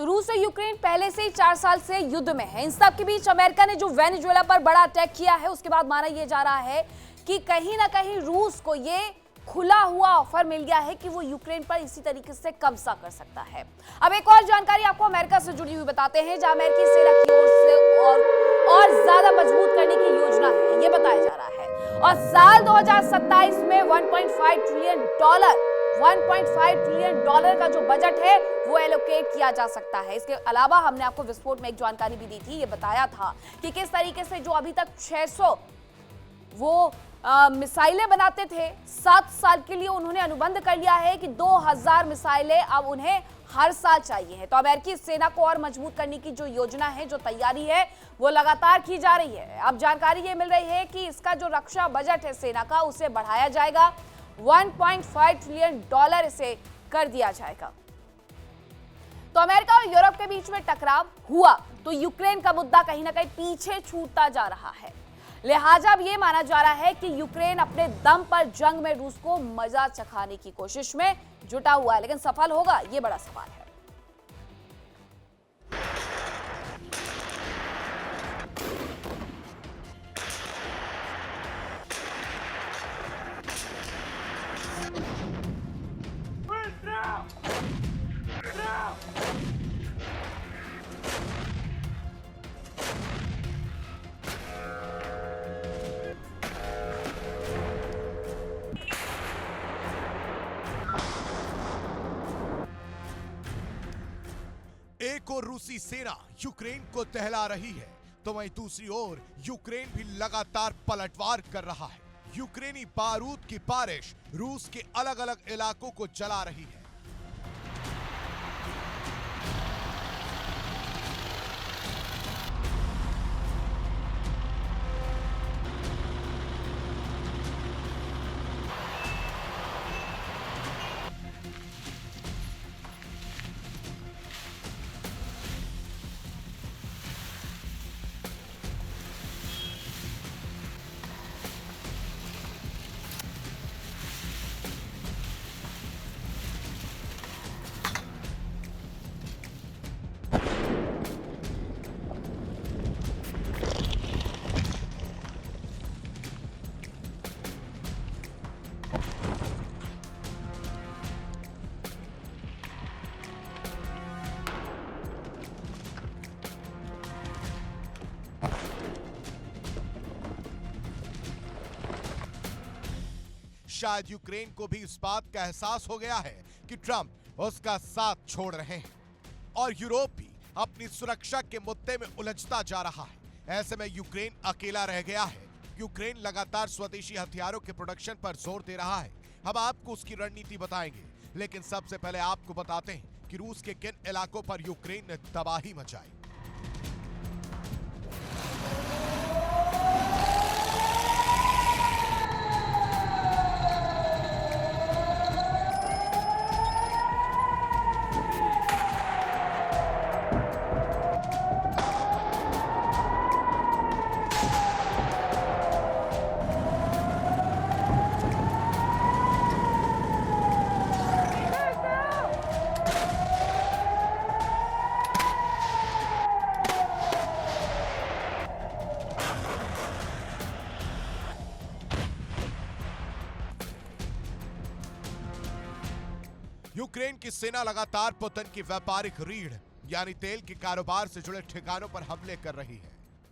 तो रूस और यूक्रेन पहले से ही 4 साल से युद्ध में है। इन सब के बीच अमेरिका ने जो वेनेजुएला पर बड़ा अटैक किया है, उसके बाद माना यह जा रहा है कि कहीं ना कहीं रूस को यह खुला हुआ ऑफर मिल गया है कि वो यूक्रेन पर इसी तरीके से कब्जा कर सकता है। अब एक और जानकारी आपको अमेरिका से जुड़ी हुई बताते हैं, जहां अमेरिकी सेना की ओर से और ज्यादा मजबूत करने की योजना है, ये बताया जा रहा है। और साल 2027 में 1.5 ट्रिलियन डॉलर का जो बजट है वो एलोकेट किया जा सकता है। इसके अलावा हमने आपको विस्फोट में एक जानकारी भी दी थी, ये बताया था कि किस तरीके से जो अभी तक 600 वो मिसाइलें बनाते थे, 7 साल के लिए उन्होंने अनुबंध कर लिया है कि 2000 मिसाइलें अब उन्हें हर साल चाहिए है। तो अमेरिकी सेना को और मजबूत करने की जो योजना है, जो तैयारी है, वो लगातार की जा रही है। अब जानकारी ये मिल रही है कि इसका जो रक्षा बजट है सेना का, उसे बढ़ाया जाएगा, 1.5 ट्रिलियन डॉलर इसे कर दिया जाएगा। तो अमेरिका और यूरोप के बीच में टकराव हुआ तो यूक्रेन का मुद्दा कहीं ना कहीं पीछे छूटता जा रहा है। लिहाजा अब यह माना जा रहा है कि यूक्रेन अपने दम पर जंग में रूस को मजा चखाने की कोशिश में जुटा हुआ है, लेकिन सफल होगा, यह बड़ा सवाल है। एक और रूसी सेना यूक्रेन को टहला रही है, तो वहीं दूसरी ओर यूक्रेन भी लगातार पलटवार कर रहा है। यूक्रेनी बारूद की बारिश रूस के अलग अलग इलाकों को जला रही है। शायद यूक्रेन को भी इस बात का एहसास हो गया है कि ट्रंप उसका साथ छोड़ रहे हैं और यूरोप भी अपनी सुरक्षा के मुद्दे में उलझता जा रहा है। ऐसे में यूक्रेन अकेला रह गया है। यूक्रेन लगातार स्वदेशी हथियारों के प्रोडक्शन पर जोर दे रहा है। हम आपको उसकी रणनीति बताएंगे, लेकिन सबसे पहले आपको बताते हैं कि रूस के किन इलाकों पर यूक्रेन ने तबाही मचाई। यूक्रेन की सेना लगातार पुतिन की व्यापारिक रीढ़ यानी तेल के कारोबार से जुड़े ठिकानों पर हमले कर रही है।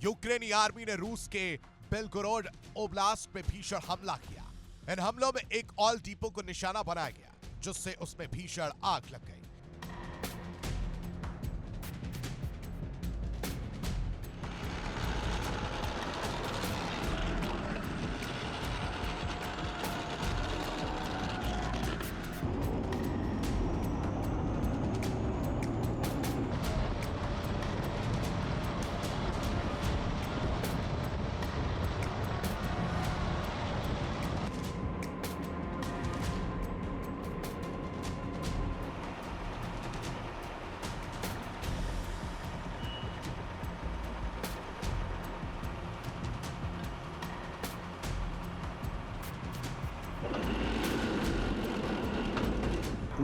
यूक्रेनी आर्मी ने रूस के बेलगोरोड ओब्लास्ट में भीषण हमला किया। इन हमलों में एक ऑयल डिपो को निशाना बनाया गया, जिससे उसमें भीषण आग लग गई।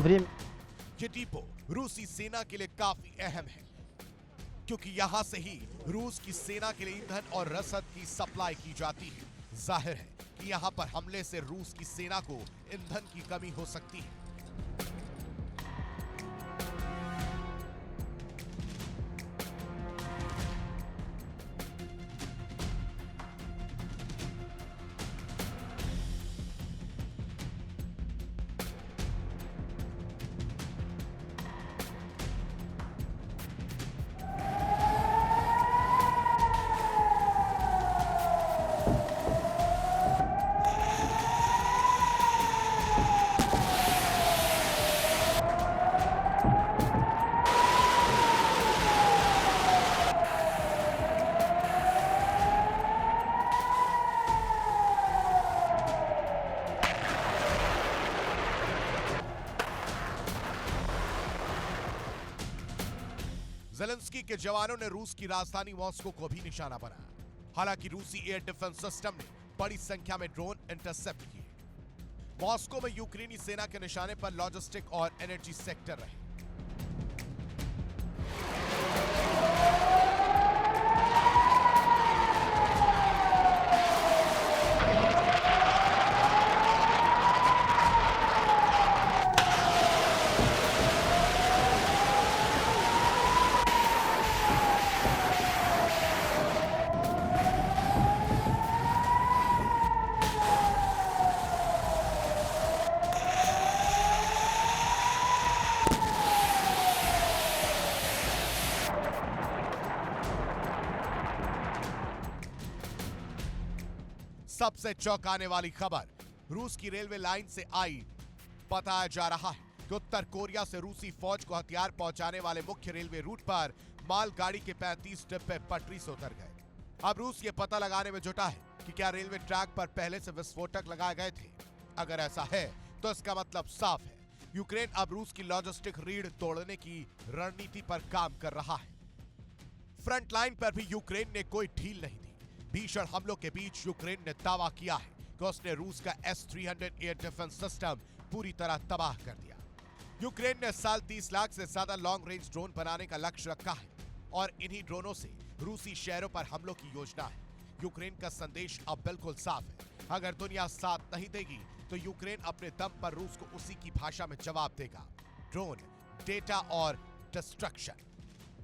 Время. ये डिपो रूसी सेना के लिए काफी अहम है, क्योंकि यहां से ही रूस की सेना के लिए ईंधन और रसद की सप्लाई की जाती है। जाहिर है कि यहां पर हमले से रूस की सेना को ईंधन की कमी हो सकती है। ज़ेलेंस्की के जवानों ने रूस की राजधानी मॉस्को को भी निशाना बनाया। हालांकि रूसी एयर डिफेंस सिस्टम ने बड़ी संख्या में ड्रोन इंटरसेप्ट किए। मॉस्को में यूक्रेनी सेना के निशाने पर लॉजिस्टिक और एनर्जी सेक्टर रहे। सबसे चौंकाने वाली खबर रूस की रेलवे लाइन से आई। बताया जा रहा है कि उत्तर कोरिया से रूसी फौज को हथियार पहुंचाने वाले मुख्य रेलवे रूट पर मालगाड़ी के 35 डिब्बे पटरी से उतर गए। अब रूस ये पता लगाने में जुटा है कि क्या रेलवे ट्रैक पर पहले से विस्फोटक लगाए गए थे। अगर ऐसा है तो इसका मतलब साफ है, यूक्रेन अब रूस की लॉजिस्टिक रीढ़ तोड़ने की रणनीति पर काम कर रहा है। फ्रंट लाइन पर भी यूक्रेन ने कोई ढील नहीं दी। भीषण हमलों के बीच यूक्रेन ने दावा किया है कि उसने रूस का S-300 एयर डिफेंस सिस्टम पूरी तरह तबाह कर दिया। यूक्रेन ने साल 30 लाख से ज्यादा लॉन्ग रेंज ड्रोन बनाने का लक्ष्य रखा है और इन्हीं ड्रोनों से रूसी शहरों पर हमलों की योजना है। यूक्रेन का संदेश अब बिल्कुल साफ है, अगर दुनिया साथ नहीं देगी तो यूक्रेन अपने दम पर रूस को उसी की भाषा में जवाब देगा। ड्रोन, डेटा और डिस्ट्रक्शन।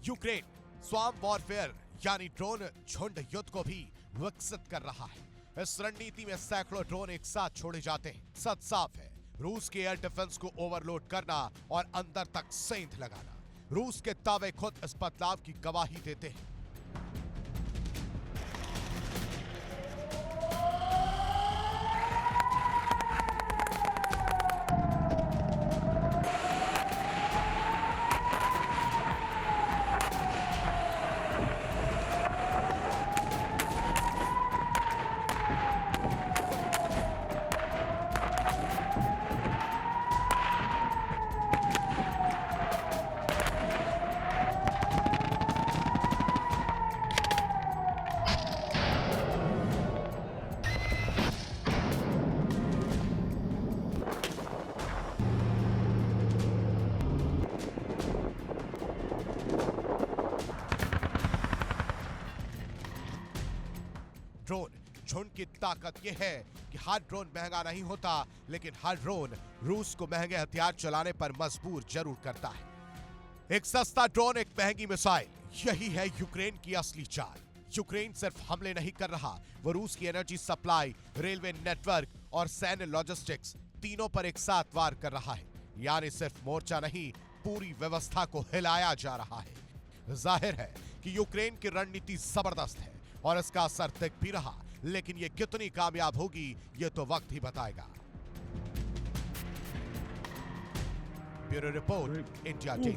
यूक्रेन स्वाम वॉरफेयर यानी ड्रोन झुंड युद्ध को भी विकसित कर रहा है। इस रणनीति में सैकड़ों ड्रोन एक साथ छोड़े जाते हैं। सच साफ है, रूस के एयर डिफेंस को ओवरलोड करना और अंदर तक सेंध लगाना। रूस के दावे खुद इस बदलाव की गवाही देते हैं। ड्रोन झुंड की ताकत यह है कि हर ड्रोन महंगा नहीं होता, लेकिन हर ड्रोन रूस को महंगे हथियार चलाने पर मजबूर जरूर करता है। एक सस्ता ड्रोन, एक महंगी मिसाइल, यही है यूक्रेन की असली चाल। यूक्रेन सिर्फ हमले नहीं कर रहा, वो रूस की एनर्जी सप्लाई, रेलवे नेटवर्क और सैन्य लॉजिस्टिक्स तीनों पर एक साथ वार कर रहा है। यानी सिर्फ मोर्चा नहीं, पूरी व्यवस्था को हिलाया जा रहा है। जाहिर है कि यूक्रेन की रणनीति जबरदस्त है और इसका असर दिख भी रहा, लेकिन ये कितनी कामयाब होगी ये तो वक्त ही बताएगा। Bureau report, India daily.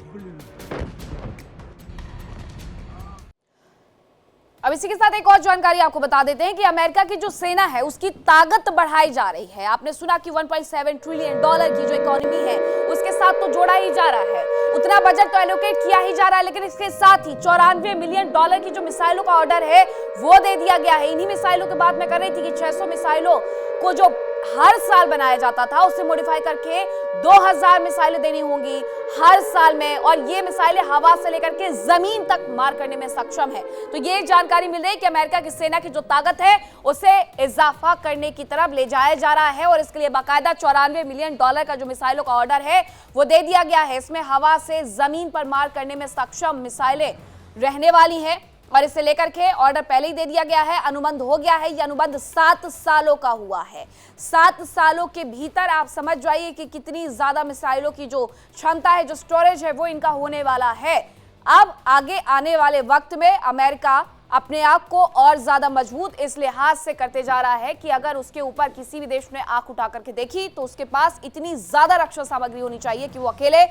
अब इसी के साथ एक और जानकारी आपको बता देते हैं कि अमेरिका की जो सेना है उसकी ताकत बढ़ाई जा रही है। आपने सुना कि 1.7 ट्रिलियन डॉलर की जो इकोनॉमी है उसके साथ तो जोड़ा ही जा रहा है, उतना बजट तो एलोकेट किया ही जा रहा है, लेकिन इसके साथ ही 94 मिलियन डॉलर की जो मिसाइलों का ऑर्डर है वो दे दिया गया है। इन्हीं मिसाइलों की बात मैं कर रही थी कि 600 मिसाइलों को जो हर साल बनाया जाता था, उसे मॉडिफाई करके 2000 मिसाइलें देनी होंगी हर साल में, और ये मिसाइलें हवा से लेकर के जमीन तक मार करने में सक्षम है। तो ये जानकारी मिल रही है कि अमेरिका की सेना की जो ताकत है उसे इजाफा करने की तरफ ले जाया जा रहा है, और इसके लिए बाकायदा $94 मिलियन का जो मिसाइलों का ऑर्डर है वो दे दिया गया है। इसमें हवा से जमीन पर मार करने में सक्षम मिसाइलें रहने वाली है, और इसे लेकर के ऑर्डर पहले ही दे दिया गया है, अनुबंध हो गया है। यह अनुबंध 7 सालों का हुआ है। 7 सालों के भीतर आप समझ जाइए कि कितनी ज्यादा मिसाइलों की जो क्षमता है, जो स्टोरेज है, वो इनका होने वाला है। अब आगे आने वाले वक्त में अमेरिका अपने आप को और ज्यादा मजबूत इस लिहाज से करते जा रहा है कि अगर उसके ऊपर किसी भी देश ने आंख उठा करके देखी तो उसके पास इतनी ज्यादा रक्षा सामग्री होनी चाहिए कि वो अकेले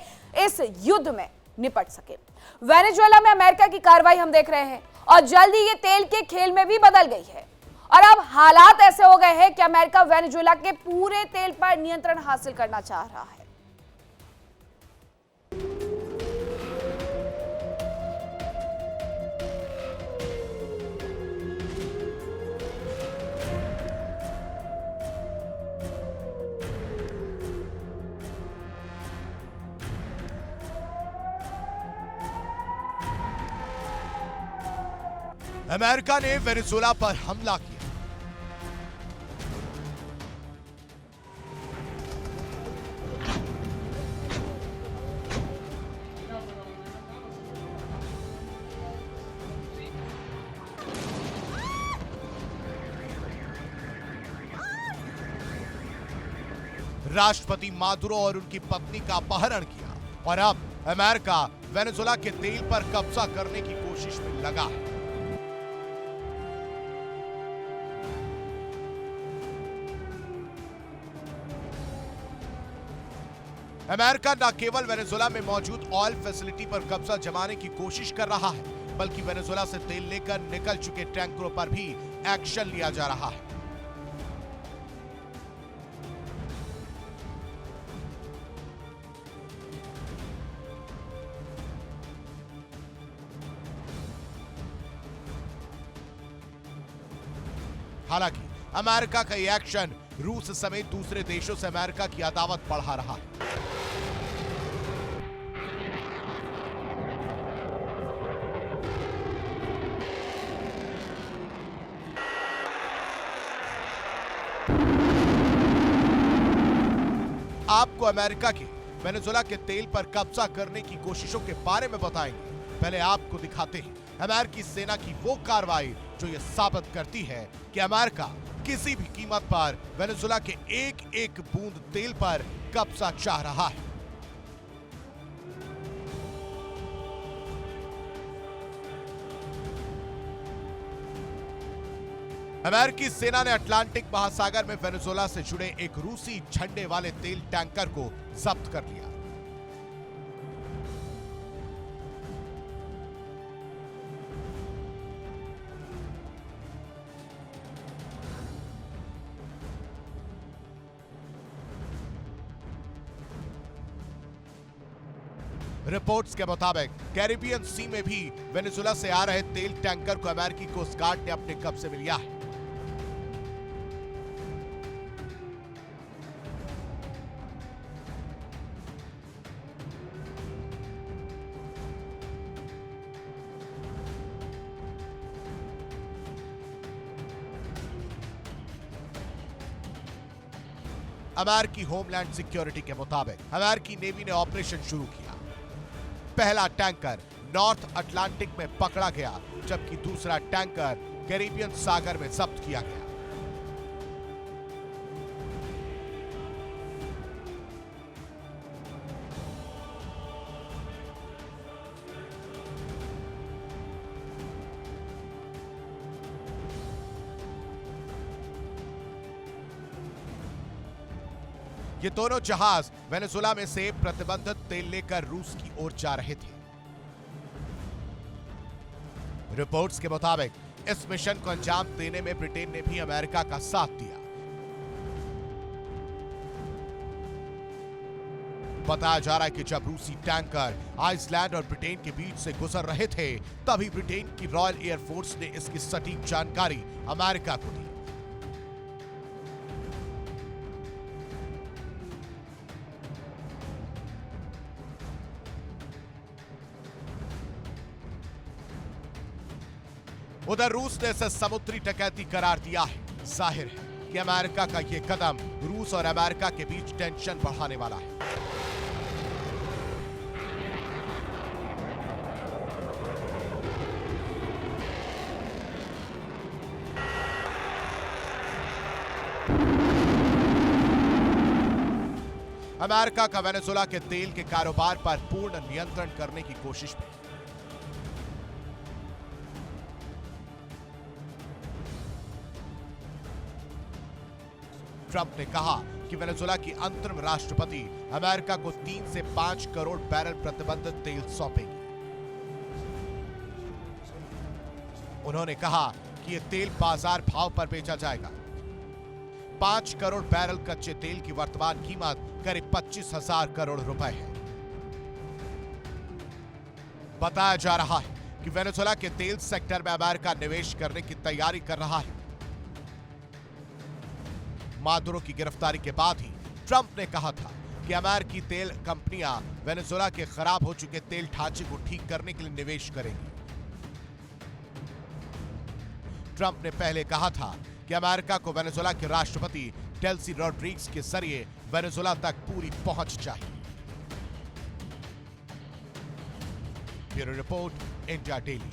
इस युद्ध में निपट सके। वेनेजुएला में अमेरिका की कार्रवाई हम देख रहे हैं, और जल्दी ये तेल के खेल में भी बदल गई है, और अब हालात ऐसे हो गए हैं कि अमेरिका वेनेजुएला के पूरे तेल पर नियंत्रण हासिल करना चाह रहा है। अमेरिका ने वेनेजुएला पर हमला किया। राष्ट्रपति मादुरो और उनकी पत्नी का अपहरण किया, और अब अमेरिका वेनेजुएला के तेल पर कब्जा करने की कोशिश में लगा है। अमेरिका न केवल वेनेजुएला में मौजूद ऑयल फैसिलिटी पर कब्जा जमाने की कोशिश कर रहा है, बल्कि वेनेजुएला से तेल लेकर निकल चुके टैंकरों पर भी एक्शन लिया जा रहा है। हालांकि अमेरिका का यह एक्शन रूस समेत दूसरे देशों से अमेरिका की अदावत बढ़ा रहा है। आपको अमेरिका के वेनेजुएला के तेल पर कब्जा करने की कोशिशों के बारे में बताएंगे। पहले आपको दिखाते हैं अमेरिकी सेना की वो कार्रवाई जो ये साबित करती है कि अमेरिका किसी भी कीमत पर वेनेजुएला के एक एक बूंद तेल पर कब्जा चाह रहा है। अमेरिकी सेना ने अटलांटिक महासागर में वेनेजुएला से जुड़े एक रूसी झंडे वाले तेल टैंकर को जब्त कर लिया। रिपोर्ट्स के मुताबिक कैरिबियन सी में भी वेनेजुएला से आ रहे तेल टैंकर को अमेरिकी कोस्ट गार्ड ने अपने कब्जे में लिया है। अमेरिकी होमलैंड सिक्योरिटी के मुताबिक अमेरिकी नेवी ने ऑपरेशन शुरू किया। पहला टैंकर नॉर्थ अटलांटिक में पकड़ा गया, जबकि दूसरा टैंकर कैरिबियन सागर में जब्त किया गया। ये दोनों जहाज वेनेजुएला में से प्रतिबंधित तेल लेकर रूस की ओर जा रहे थे। रिपोर्ट्स के मुताबिक इस मिशन को अंजाम देने में ब्रिटेन ने भी अमेरिका का साथ दिया। बताया जा रहा है कि जब रूसी टैंकर आइसलैंड और ब्रिटेन के बीच से गुजर रहे थे, तभी ब्रिटेन की रॉयल एयरफोर्स ने इसकी सटीक जानकारी अमेरिका को दी। उधर रूस ने इसे समुद्री डकैती करार दिया है। जाहिर है कि अमेरिका का ये कदम रूस और अमेरिका के बीच टेंशन बढ़ाने वाला है। अमेरिका का वेनेजुएला के तेल के कारोबार पर पूर्ण नियंत्रण करने की कोशिश में। ट्रंप ने कहा कि वेनेजुएला की अंतरिम राष्ट्रपति अमेरिका को 3 से 5 करोड़ बैरल प्रतिबंधित तेल सौंपेगी। उन्होंने कहा कि यह तेल बाजार भाव पर बेचा जाएगा। 5 करोड़ बैरल कच्चे तेल की वर्तमान कीमत करीब 25,000 करोड़ रुपए है। बताया जा रहा है कि वेनेजुएला के तेल सेक्टर में अमेरिका निवेश करने की तैयारी कर रहा है। मादुरो की गिरफ्तारी के बाद ही ट्रंप ने कहा था कि अमेरिकी तेल कंपनियां वेनेजुएला के खराब हो चुके तेल ढांचे को ठीक करने के लिए निवेश करेंगी। ट्रंप ने पहले कहा था कि अमेरिका को वेनेजुएला के राष्ट्रपति डेल्सी रॉड्रिग्स के जरिए वेनेजुएला तक पूरी पहुंच चाहिए। Bureau report, India daily.